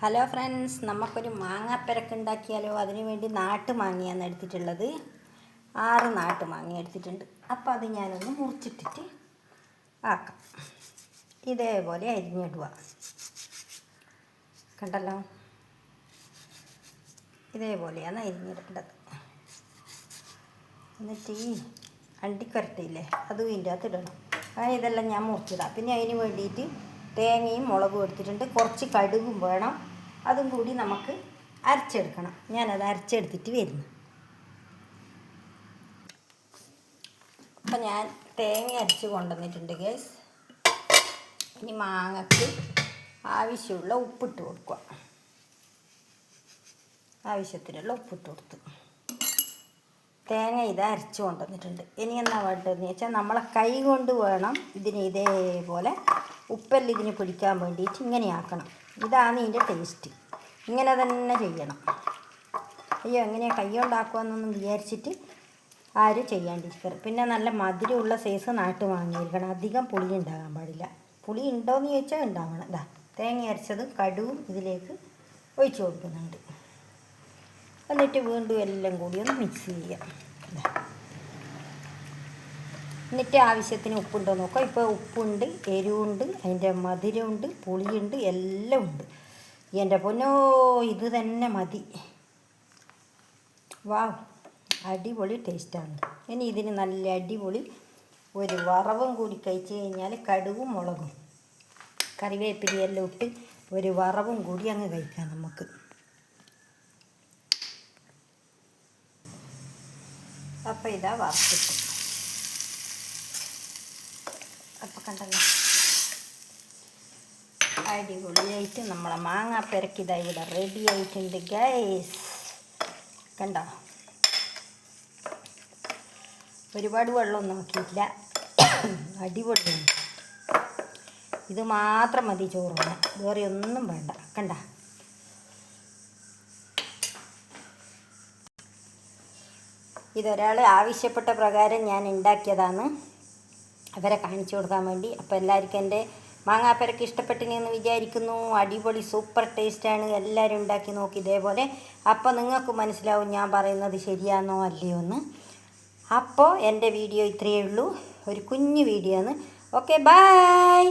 Hello friends, നമുക്കൊരു മാങ്ങാപ്പരക്ക് ഉണ്ടാക്കിയാലോ. അതിനു വേണ്ടി നാട്ടുമാങ്ങയാണ് എടുത്തിട്ടുള്ളത്. 6 നാട്ടുമാങ്ങ എടുത്തിട്ടുണ്ട്. അപ്പോൾ അത് ഞാനൊന്ന് മുറിച്ചിട്ടിട്ട് ആക്കാം. ഇതേപോലെ അരിഞ്ഞിടുക. കണ്ടല്ലോ, ഇതേപോലെയാണ് അരിഞ്ഞിടേണ്ടത്. എന്നിട്ട് ഈ അണ്ടിക്കരട്ടില്ലേ, അതും ഇതിൻ്റെ അകത്ത് ഇടണം. ഇതെല്ലാം ഞാൻ മുറിച്ചിടാം. പിന്നെ അതിന് വേണ്ടിയിട്ട് തേങ്ങയും മുളകും എടുത്തിട്ടുണ്ട്. കുറച്ച് കടുകും വേണം. അതും കൂടി നമുക്ക് അരച്ചെടുക്കണം. ഞാനത് അരച്ചെടുത്തിട്ട് വരുന്നു. അപ്പം ഞാൻ തേങ്ങ അരച്ച് കൊണ്ടുവന്നിട്ടുണ്ട് ഗൈസ്. ഇനി മാങ്ങയ്ക്ക് ആവശ്യമുള്ള ഉപ്പിട്ട് കൊടുക്കുക. ആവശ്യത്തിനുള്ള ഉപ്പിട്ട് കൊടുത്തു. തേങ്ങ ഇത് അരച്ച് കൊണ്ടുവന്നിട്ടുണ്ട്. ഇനി എന്നാ വേണ്ടതെന്ന് വെച്ചാൽ നമ്മളെ കൈ കൊണ്ട് വേണം ഇതിന് ഇതേപോലെ ഉപ്പെല്ലാം ഇതിന് പിടിക്കാൻ വേണ്ടിയിട്ട് ഇങ്ങനെ ആക്കണം. ഇതാണ് ഇതിൻ്റെ ടേസ്റ്റ്. ഇങ്ങനെ തന്നെ ചെയ്യണം. അയ്യോ, എങ്ങനെയാണ് കൈ കൊണ്ടാക്കുമെന്നൊന്നും വിചാരിച്ചിട്ട് ആരും ചെയ്യാണ്ടിരിക്കരുത്. പിന്നെ നല്ല മധുരമുള്ള സൈസ് നാട്ടുമാങ്ങയിരിക്കണം. അധികം പുളി ഉണ്ടാകാൻ പാടില്ല. പുളി ഉണ്ടോയെന്ന് ചോദിച്ചാൽ ഉണ്ടാവണം. ഇതാ തേങ്ങ അരച്ചതും കടുവും ഇതിലേക്ക് ഒഴിച്ച് കൊടുക്കുന്നുണ്ട്. എന്നിട്ട് വീണ്ടും എല്ലാം കൂടി ഒന്ന് മിക്സ് ചെയ്യാം. എന്നിട്ട് ആവശ്യത്തിന് ഉപ്പുണ്ടോ നോക്കാം. ഇപ്പോൾ ഉപ്പുണ്ട്, എരിവുണ്ട്, അതിൻ്റെ മധുരമുണ്ട്, പുളിയുണ്ട്, എല്ലാം ഉണ്ട്. എൻ്റെ പൊന്നോ, ഇത് തന്നെ മതി. വാവ്, അടിപൊളി ടേസ്റ്റാണ്. ഇനി ഇതിന് നല്ല അടിപൊളി ഒരു വറവും കൂടി കഴിച്ച് കഴിഞ്ഞാൽ കടുകും മുളകും കറിവേപ്പിലയെല്ലാം ഇട്ട് ഒരു വറവും കൂടി അങ്ങ് കഴിക്കാം നമുക്ക്. അപ്പം ഇതാ വറുത്തിട്ട്. അപ്പം കണ്ടല്ലോ, അടിപൊളിയായിട്ട് നമ്മളെ മാങ്ങാപ്പരക്ക് ഇതാ ഇവിടെ റെഡി ആയിട്ടുണ്ട് ഗൈസ്. കണ്ടോ, ഒരുപാട് വെള്ളമൊന്നും ആക്കിയിട്ടില്ല. അടിപൊളിയാണ്. ഇത് മാത്രം മതി ചോറിന്, വേറെ ഒന്നും വേണ്ട. കണ്ട, ഇതൊരാൾ ആവശ്യപ്പെട്ട പ്രകാരം ഞാൻ ഉണ്ടാക്കിയതാണ്, അവരെ കാണിച്ചു കൊടുക്കാൻ വേണ്ടി. അപ്പോൾ എല്ലാവർക്കും എൻ്റെ മാങ്ങാപ്പരക്ക് ഇഷ്ടപ്പെട്ടിനെന്ന് വിചാരിക്കുന്നു. അടിപൊളി സൂപ്പർ ടേസ്റ്റാണ്. എല്ലാവരും ഉണ്ടാക്കി നോക്കി ഇതേപോലെ. അപ്പോൾ നിങ്ങൾക്ക് മനസ്സിലാവും ഞാൻ പറയുന്നത് ശരിയാണോ അല്ലയോ എന്ന്. അപ്പോൾ എൻ്റെ വീഡിയോ ഇത്രയേ ഉള്ളൂ, ഒരു കുഞ്ഞു വീഡിയോ ആണ്. Okay, by.